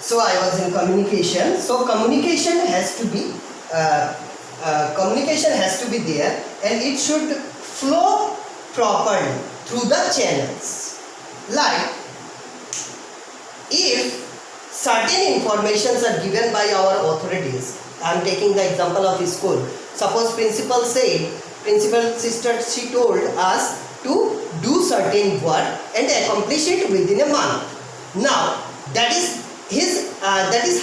So I was in communication. So communication has to be there, and it should flow properly through the channels. Like if certain informations are given by our authorities, I am taking the example of school. Suppose principal sister, she told us to do certain work and accomplish it within a month. Now that is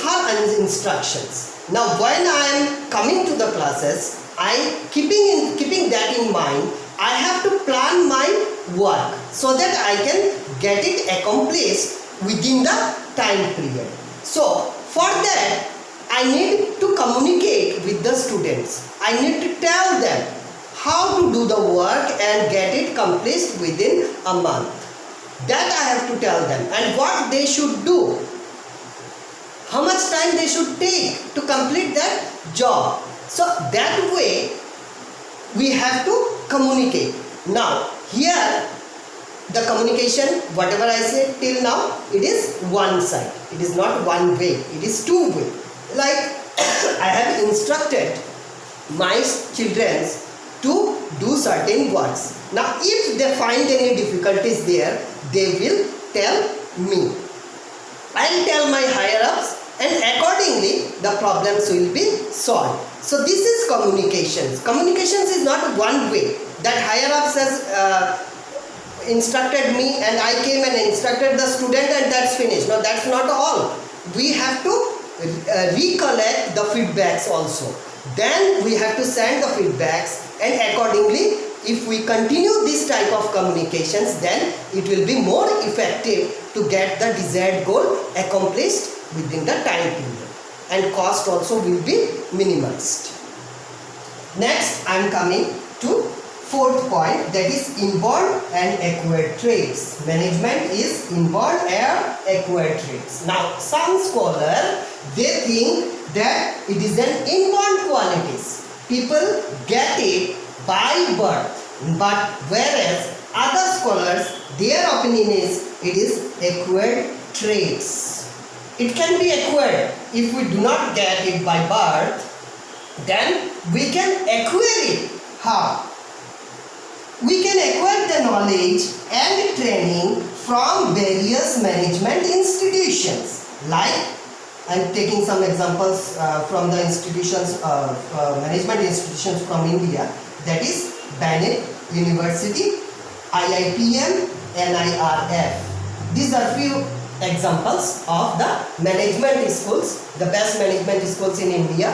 her instructions. Now when I am coming to the classes, I keeping that in mind, I have to plan my work so that I can get it accomplished within the time period. So for that, I need to communicate with the students. I need to tell them how to do the work and get it accomplished within a month. That I have to tell them, and what they should do, how much time they should take to complete that job. So that way we have to communicate. Now here the communication, whatever I said till now, it is one side. It is not one way, it is two way. Like I have instructed my children to do certain works. Now if they find any difficulties there, they will tell me. I will tell my higher ups, and accordingly the problems will be solved. So this is communications. Communications is not one way, that higher ups has instructed me and I came and instructed the student and that's finished. No, that's not all. We have to recollect the feedbacks also. Then we have to send the feedbacks, and accordingly if we continue this type of communications, then it will be more effective to get the desired goal accomplished within the time period, and cost also will be minimized. Next I am coming to fourth point, that is inborn and acquired traits. Management is inborn and acquired traits. Now some scholars, they think that it is an inborn qualities. People get it by birth, but whereas other scholars, their opinion is it is acquired traits. It can be acquired. If we do not get it by birth, then we can acquire it. How? We can acquire the knowledge and training from various management institutions. Like I am taking some examples from the institutions, management institutions from India, that is Bennett University, IIPM, NIRF. These are few examples of the management schools, the best management schools in India,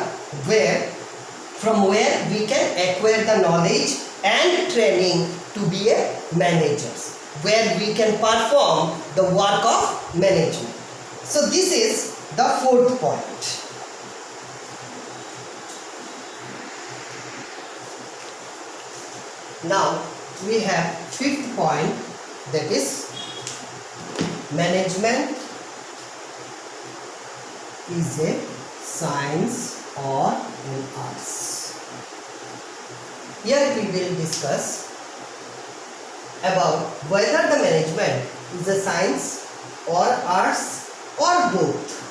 from where we can acquire the knowledge and training to be a managers, where we can perform the work of management. So this is the fourth point. Now we have fifth point, that is management is a science or an arts. Here we will discuss about whether the management is a science or arts or both.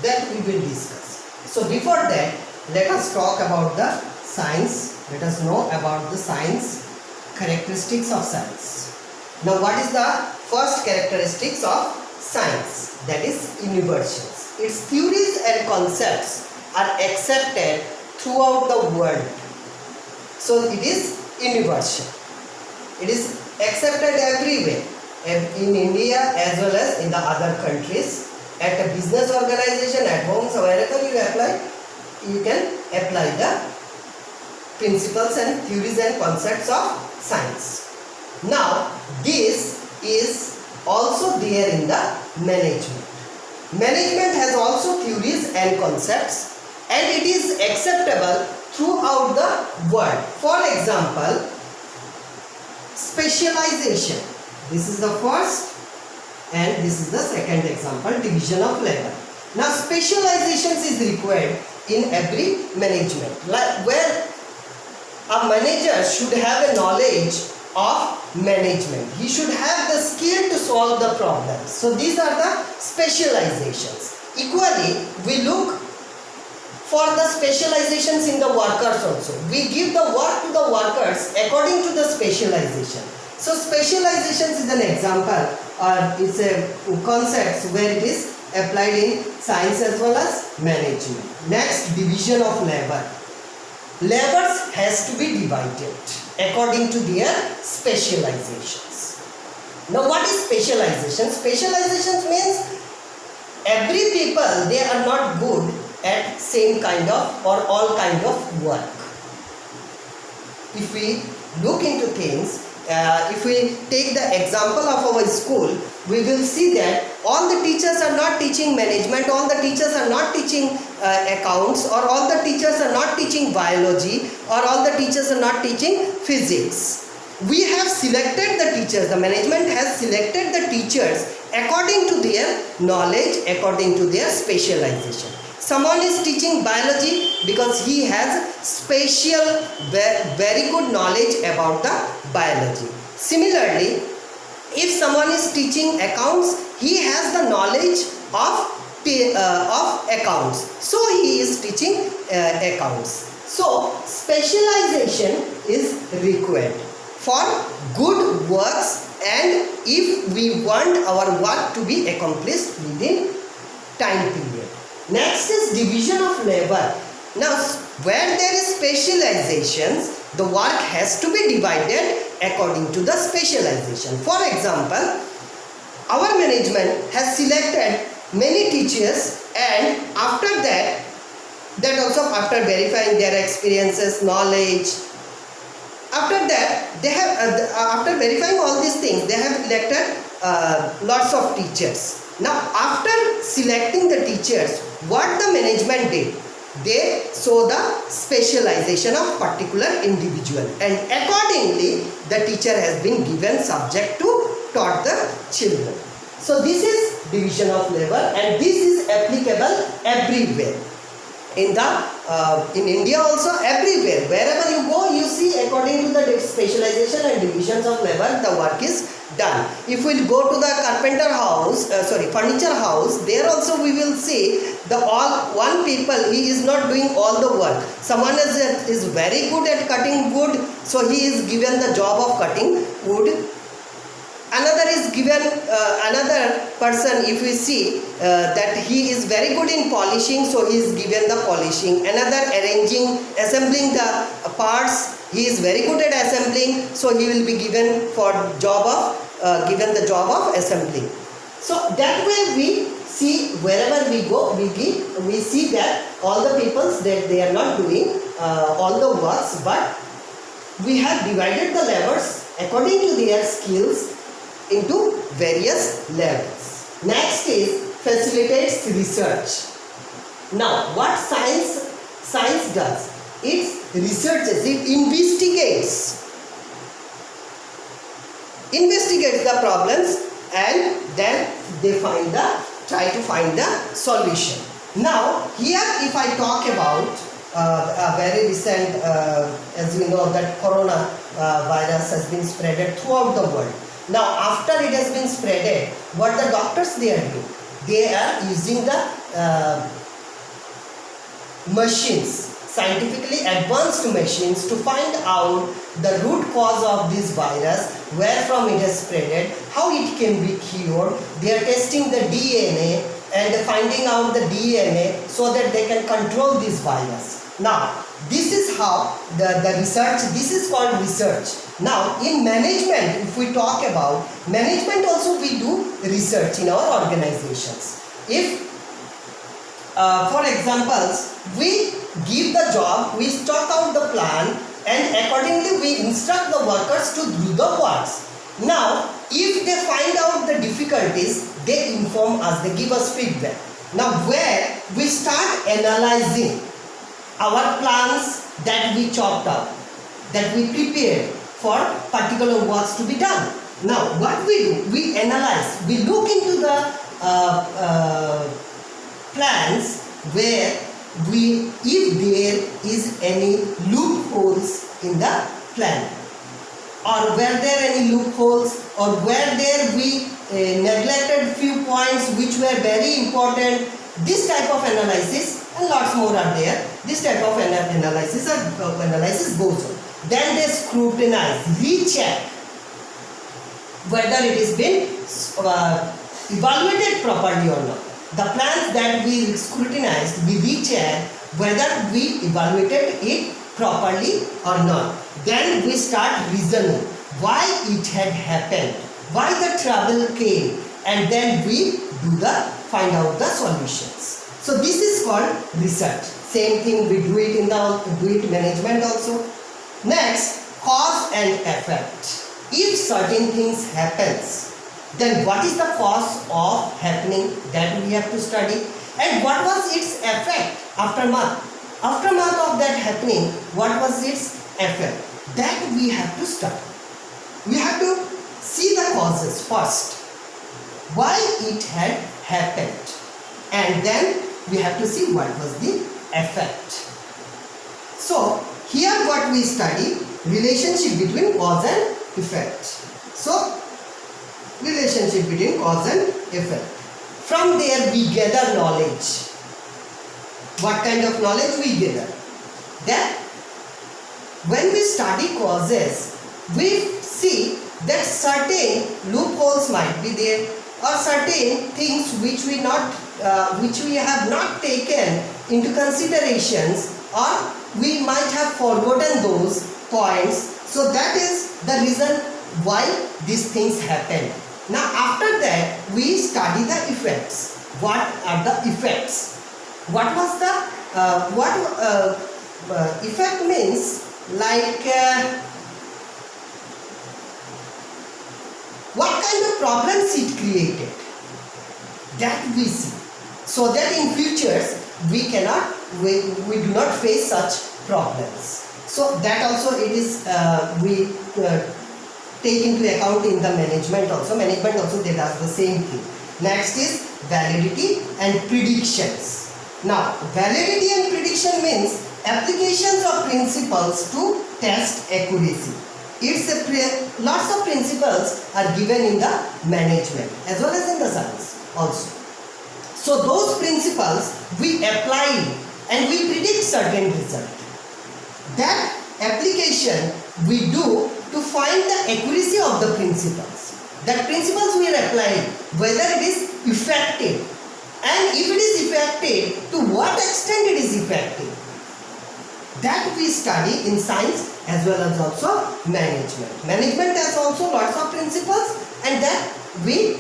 That we will discuss. So before that, let us talk about the science. Let us know about the science, characteristics of science. Now what is the first characteristics of science? That is universals. Its theories and concepts are accepted throughout the world. So it is universal. It is accepted everywhere, in India as well as in the other countries. At a business organization, at home, so wherever you can apply the principles and theories and concepts of science. Now this is also there in the management. Management has also theories and concepts, and it is acceptable throughout the world. For example, specialization. This is the first and this is the second example, division of labor. Now specializations is required in every management, like where a manager should have a knowledge of management. He should have the skill to solve the problems. So these are the specializations. Equally, we look for the specializations in the workers also. We give the work to the workers according to the specialization. So specializations is an example, or it's a concept where it is applied in science as well as management. Next, division of labor. Labors has to be divided according to their specializations. Now what is specialization? Specializations means every people, they are not good at same kind of or all kind of work. If we look into things, if we take the example of our school, we will see that all the teachers are not teaching management, all the teachers are not teaching accounts, or all the teachers are not teaching biology, or all the teachers are not teaching physics. We have selected the teachers, the management has selected the teachers according to their knowledge, according to their specialization. Someone is teaching biology because he has special, very good knowledge about the biology. Similarly, if someone is teaching accounts, he has the knowledge of accounts. So he is teaching accounts. So specialization is required for good works, and if we want our work to be accomplished within time period. Next is division of labor. Now, where there is specializations, the work has to be divided according to the specialization. For example, our management has selected many teachers, and after that also after verifying their experiences, knowledge, after that they have after verifying all these things, they have elected lots of teachers. Now after selecting the teachers, what the management did, they saw the specialization of particular individual, and accordingly the teacher has been given subject to taught the children. So this is division of labor, and this is applicable everywhere. In India also, everywhere, wherever you go, you see according to the specialization and divisions of labor, the work is done. If we go to the carpenter house, furniture house, there also we will see the one people, he is not doing all the work. Someone is very good at cutting wood, so he is given the job of cutting wood. Another is given, another person, if we see that he is very good in polishing, so he is given the polishing. Another assembling the parts, he is very good at assembling, so he will be given for given the job of assembling. So that way we see, wherever we go, we see that all the peoples, that they are not doing all the works, but we have divided the labors according to their skills into various levels. Next is facilitates research. Now what science does? It researches, it investigates the problems, and then they try to find the solution. Now here, if I talk about a very recent, as we know, that corona virus has been spreaded throughout the world. Now after it has been spreaded, what the doctors they are doing? They are using the machines, scientifically advanced machines, to find out the root cause of this virus, where from it has spreaded, how it can be cured. They are testing the DNA and finding out the DNA so that they can control this virus. Now this is how the research, this is called research. Now in management, if we talk about management also, we do research in our organizations. If for examples, we give the job, we stock out the plan, and accordingly we instruct the workers to do the works. Now if they find out the difficulties, they inform us, they give us feedback. Now where we start analyzing our plans that we chopped up, that we prepared for particular works to be done. Now what we do, we analyze, we look into the plans where if there is any loopholes in the plan, or where there or where there we neglected few points which were very important. This type of analysis and lots more are there. This type of analysis goes on. Then they scrutinize, recheck whether it has been evaluated properly or not. The plans that we scrutinized, we recheck whether we evaluated it properly or not. Then we start reasoning why it had happened, why the trouble came, and then we find out the solutions. So this is called research. Same thing we do it in the management also. Next, cause and effect. If certain things happens, then what is the cause of happening, that we have to study, and what was its effect, aftermath of that happening, what was its effect, that we have to study. We have to see the causes first, why it had happened, and then we have to see what was the effect. So here what we study, relationship between cause and effect. So relationship between cause and effect. From there we gather knowledge. What kind of knowledge we gather? That when we study causes, we see that certain loopholes might be there, or certain things which we have not taken into considerations, or we might have forgotten those points. So that is the reason why these things happen. Now after that we study the effects. What are the effects? What was the effect means, like what kind of problems it created, that we see, so that in futures we do not face such problems. So that also it is we take into account in the management also. Management also they does the same thing. Next is validity and predictions. Now validity and prediction means applications of principles to test accuracy. Lots of principles are given in the management as well as in the science also. So those principles we apply and we predict certain result. That application we do to find the accuracy of the principles. That principles we are applying, whether it is effective, and if it is effective, to what extent it is effective. That we study in science as well as also management. Management has also lots of principles, and that we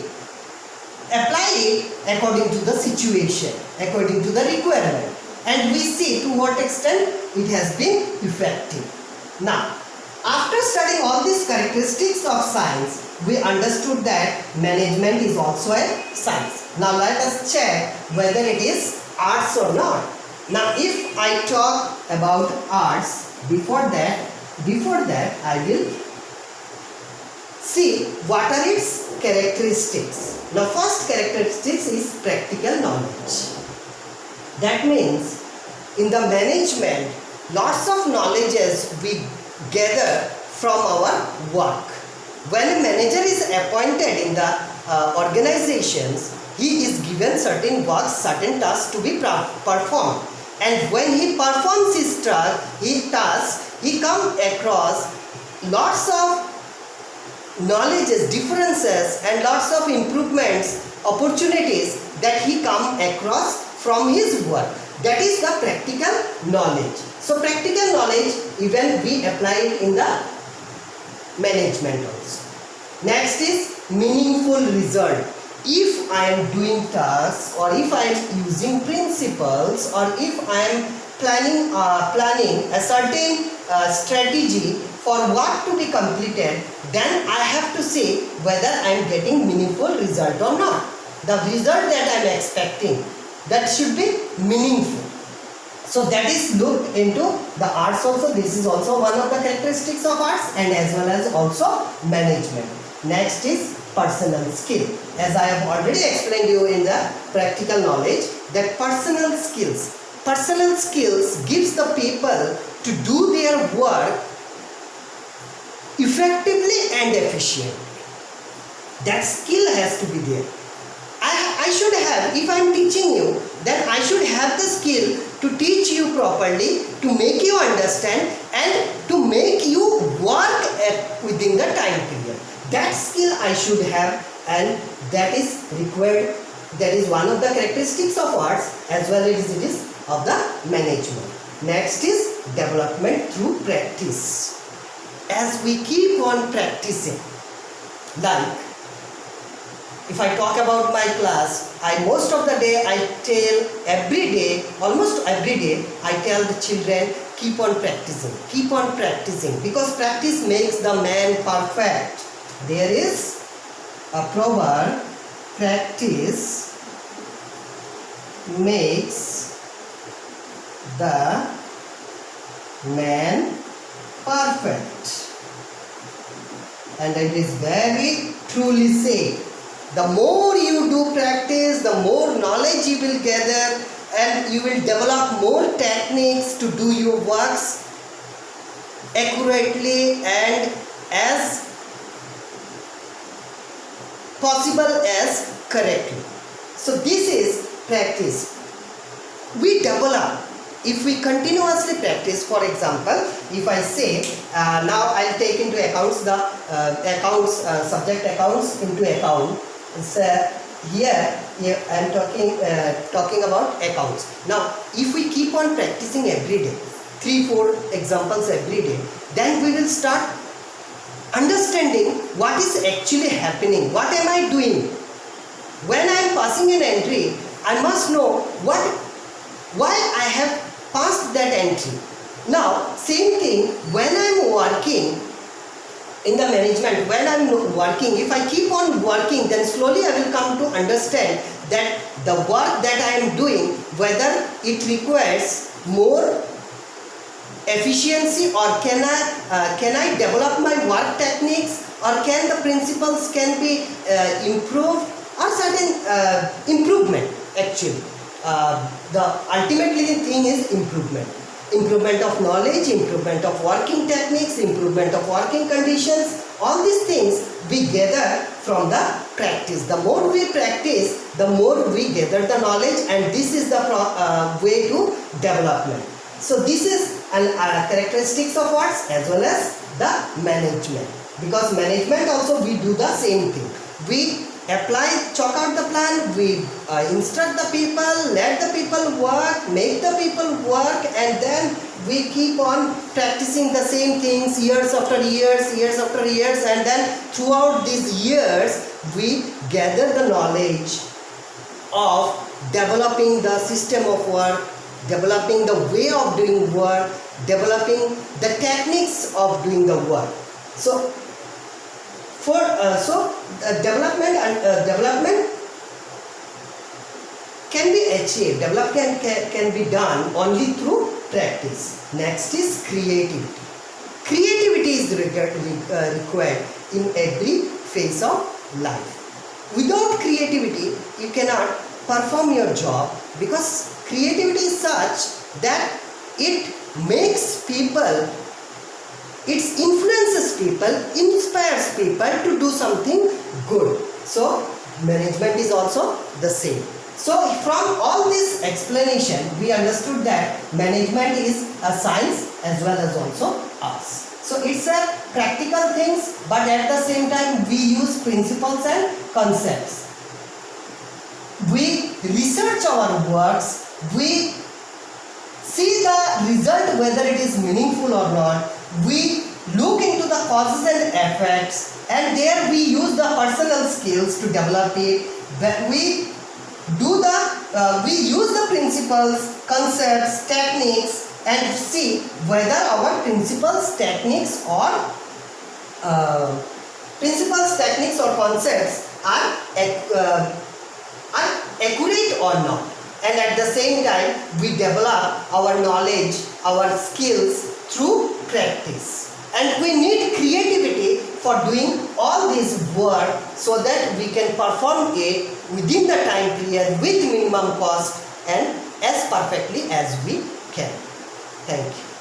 apply it according to the situation, according to the requirement, and we see to what extent it has been effective. Now, after studying all these characteristics of science, we understood that management is also a science. Now let us check whether it is arts or not. Now if I talk about arts, before that I will see what are its characteristics. Now first characteristics is practical knowledge. That means in the management, lots of knowledges we gather from our work. When a manager is appointed in the organizations, he is given certain works, certain tasks to be performed. And when he performs his task, he comes across lots of knowledges, differences, and lots of improvements, opportunities that he comes across from his work. That is the practical knowledge. So practical knowledge even we apply it in the management also. Next is meaningful result. If I am doing tasks, or if I am using principles, or if I am planning a certain strategy for what to be completed, then I have to say whether I am getting meaningful result or not. The result that I am expecting, that should be meaningful. So that is looked into the arts also. This is also one of the characteristics of arts, and as well as also management. Next is personal skill. As I have already explained you in the practical knowledge, that personal skills gives the people to do their work effectively and efficiently. That skill has to be there. I should have, if I am teaching you, then I should have the skill to teach you properly, to make you understand and to make you work within the time period. That skill I should have, and that is required. That is one of the characteristics of arts as well as it is of the management. Next is development through practice. As we keep on practicing, like if I talk about my class, most of the day I tell every day, almost every day, I tell the children, keep on practicing, because practice makes the man perfect. There is a proverb, practice makes the man perfect. And it is very truly said. The more you do practice, the more knowledge you will gather, and you will develop more techniques to do your works accurately and as possible as correctly. So this is practice. We develop. If we continuously practice, for example, if I say, now I'll take into accounts the subject accounts into account. Here I am talking about accounts. Now, if we keep on practicing every day, 3-4 examples every day, then we will start understanding what is actually happening. What am I doing? When I am passing an entry, I must know why I have passed that entry. Now, same thing when I am working in the management, when I am working, if I keep on working, then slowly I will come to understand that the work that I am doing, whether it requires more efficiency, or can I develop my work techniques, or can the principles can be improved, or certain improvement actually. The ultimately thing is improvement of knowledge, improvement of working techniques, improvement of working conditions. All these things we gather from the practice. The more we practice, the more we gather the knowledge, and this is the way to development. So this is characteristics of arts as well as the management, because management also we do the same thing. We chalk out the plan, we instruct the people, let the people work, make the people work, and then we keep on practicing the same things years after years, and then throughout these years we gather the knowledge of developing the system of work, developing the way of doing work, developing the techniques of doing the work. So development can be achieved, development can be done only through practice. Next is creativity. Creativity is required in every phase of life. Without creativity, you cannot perform your job, because creativity is such that it makes people, it influences people, inspires people to do something good. So management is also the same. So from all this explanation, we understood that management is a science as well as also arts. So it's a practical things, but at the same time we use principles and concepts. We research our works, we see the result whether it is meaningful or not. We look into the causes and effects, and there we use the personal skills to develop it. But we use the principles, concepts, techniques, and see whether our principles, techniques or concepts are accurate or not. And at the same time, we develop our knowledge, our skills through practice. And we need creativity for doing all this work, so that we can perform it within the time period with minimum cost and as perfectly as we can. Thank you.